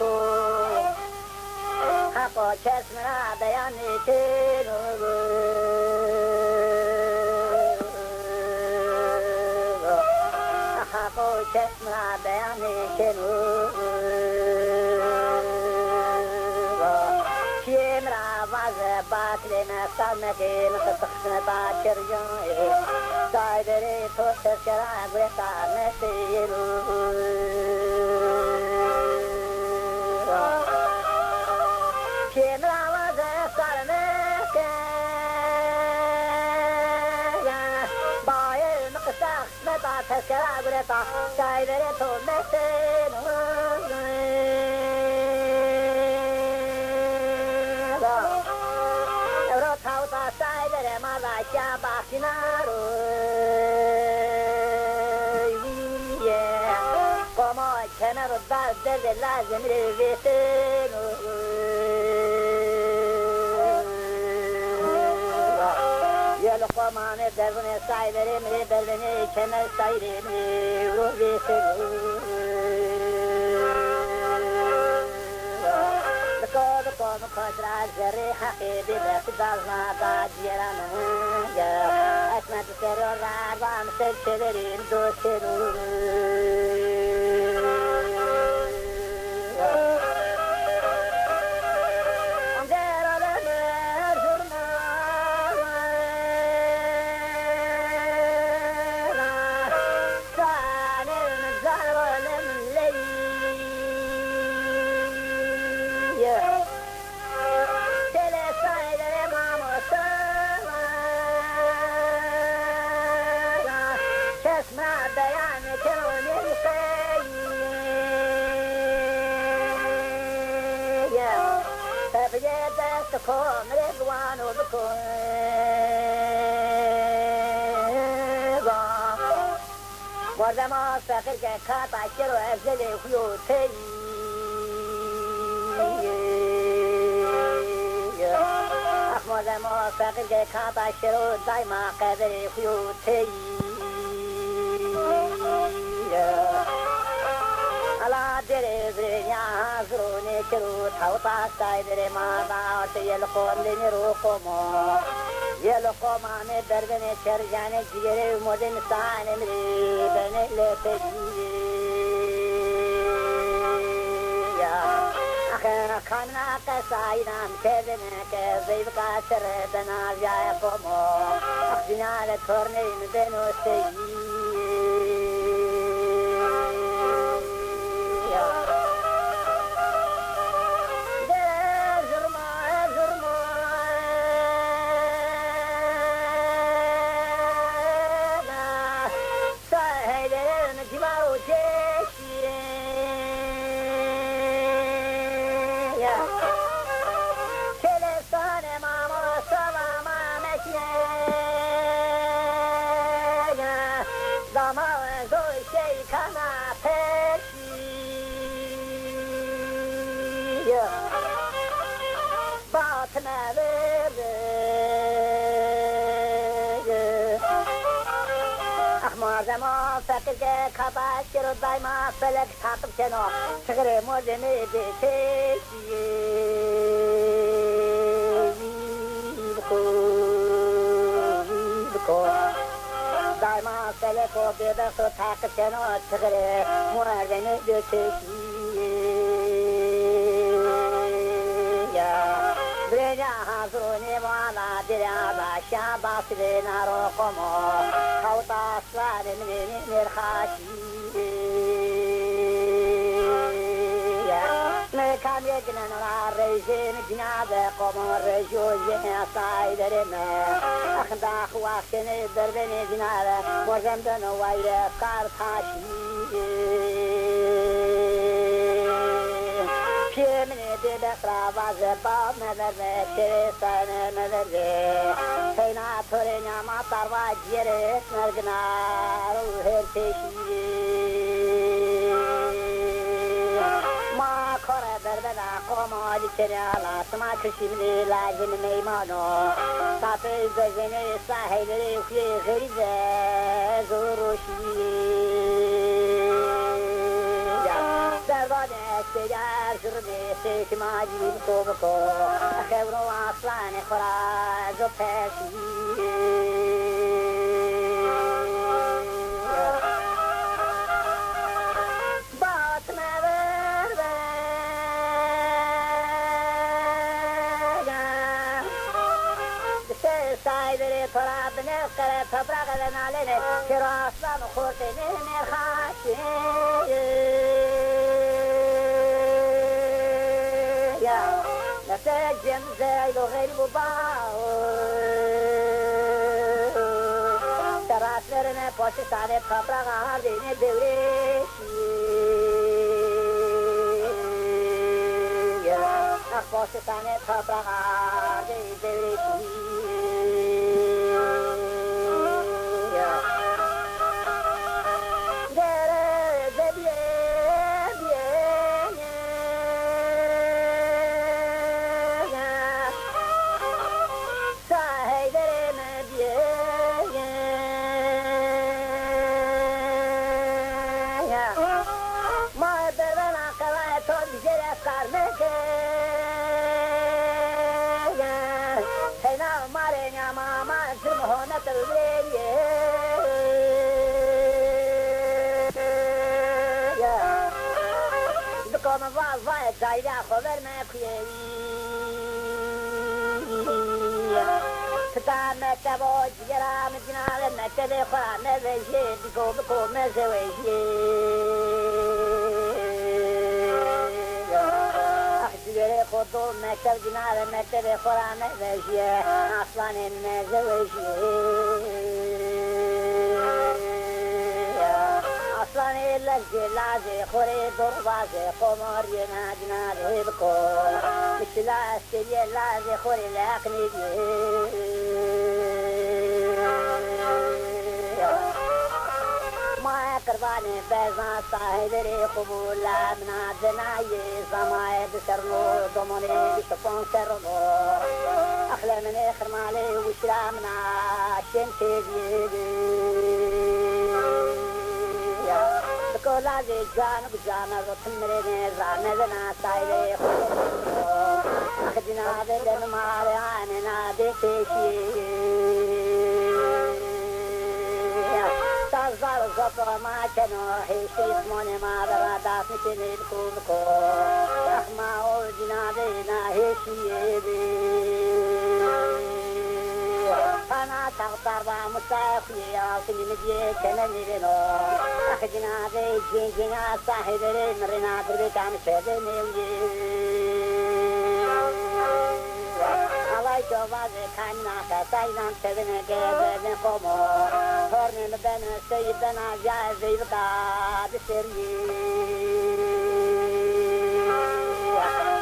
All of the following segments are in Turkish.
بکو حقا چشم را بیان کنو حقا چشم را بیان کنو شیم را واز باطل مستان نکن خطخن باچر جای سایدری تو سرچرا گویتا نسیرو شیم را واز سر نکن باید مقصخ متا سرچرا گویتا سایدری تو نسیرو Bakinaro, como canaro de la zemreviteno, yelo comane devne saidere me devne canal saidere me roviteno. Como contra zerre haqibi baqdalna dajirana ya asmat terror ram selçelerin dostenu Come reguano do guarda mostra che cata quiero ezele khuyotei guarda mostra che cata quiero daima qadre khuyotei ala dere nya zrone kero thauta sai dere ma da te yel khonde ne ro komo yel komane derdene cher jane jigere modin sane mre bene le te ya akhana khana ka sai nam te dene ke zeib ka ser dana ya komo akhina le thorne in deno te زمان فکر که خباش کرد دایما فلک تاقب کنه شکر مردمی بیتشیه ویبکو دایما فلک و بیدست و تاقب کنه شکر مردمی بیتشیه برنیا حضرونی وانا دیریا شاباس نارو قمو خوتا سوار منی مرخاشی نکام یجنن را رجیم جناب قمو رجوزی سایدرم اخدا خواستنی دربنی جناب مرزمدن ویر کار خاشی Kimini dibekra bazı bab mezerve, çirisane mezerve Seyna törenya matarva ciri mergnar her peşi Ma kore berbeda koma dikeriala Sma kışimli lacin meymano Satı gözeni sahilleri kuye gerize Zuruşi سيار شربي سيك ما جيب كوبكو أخبروا أصلاني خراج وباشي طرابني وقرأت فبرغ لنا لنا كراسة مخوتني نخاشي يا نتاجم زايد وغير مباو تراسلرنا بوشي سالي فبرغ عاديني دوريشي يا بوشي سالي فبرغ عاديني دوريشي Zayda haber me kuyevi Tıta mektebo cigara medinale mektebe Kur'an meveje Diko biko mezeveje Cigare kodu mekteb dinale mektebe Kur'an meveje Aslanın mezeveje Aslan eller celaze, khore dorvaze, komar yena dinare bko. Mishla askeriye laze, khore lakni diye. Maya karvane fezan sahibere kubula, mna denaye zamaye bisarno, domone bishapon serno. Akhla mene khirmale wishra mna shemse diye. Kola de jana bujana rothmere ne rane na saile khadina de den mare ane na de peshi tazar zapa ma chano he shis mone ma dara das ne ko ma o dina de na he shi Ana taqtarba mustafiya sinimje kenanireno akhjina de jinjina sahibere marina durbe kam shede nevye alay jovaze kanna ka saynan sevene gebe komo horne ben seydana jaizilka biseri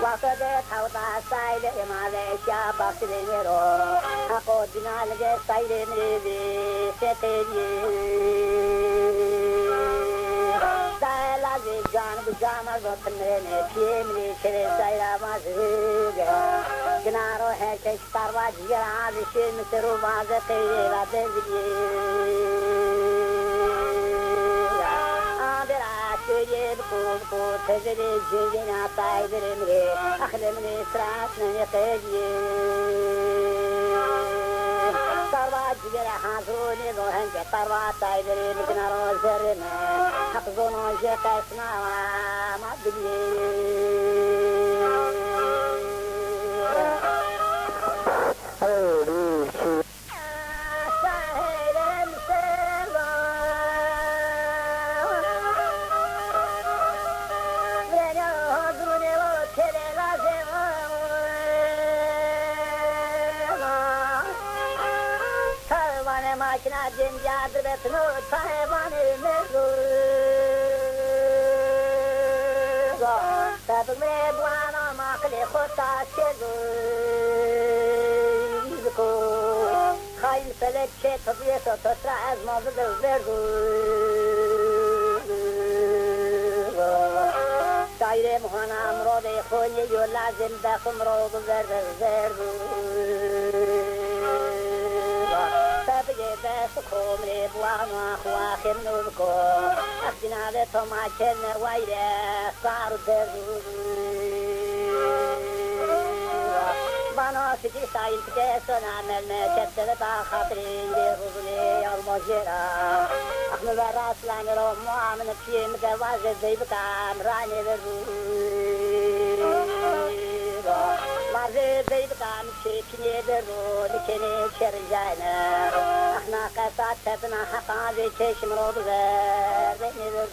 Wakade thawta saide emale sha baksinero ako dinalge saide mreve seteri Saila de jan bujama rotmene piemni chere saira mazga Gnaro hai che starva gira de shin teru vaze khere la devye Ko tezere jina taidere mre akhlemne tras ne qeje tarwa jira hazone lohen ke tarwa taidere miknaro zerne haqzono je kasna ma bilye Cemciadır betinu sahibani mezur Tabi mre buana makli khota şezur Khayn felek şey tabiyeto tosra az mazıdır verdu Şaire muhana amrode khonye yo lazim da kumrodu verdu فبقي بس كومري بوانا خواخر نوبكو أخدنا بتوما كرنا ويدا صار bana sizi sayıltıke sönemel çettele ta hatrin de huzuli almojera ahme ve rastlanır o muamını kiyim de vazı zeybukam rani ve vazı zeybukam çekini de likeni çerjayna ahna kasat tepna haka ve çeşim rodu ver beni ve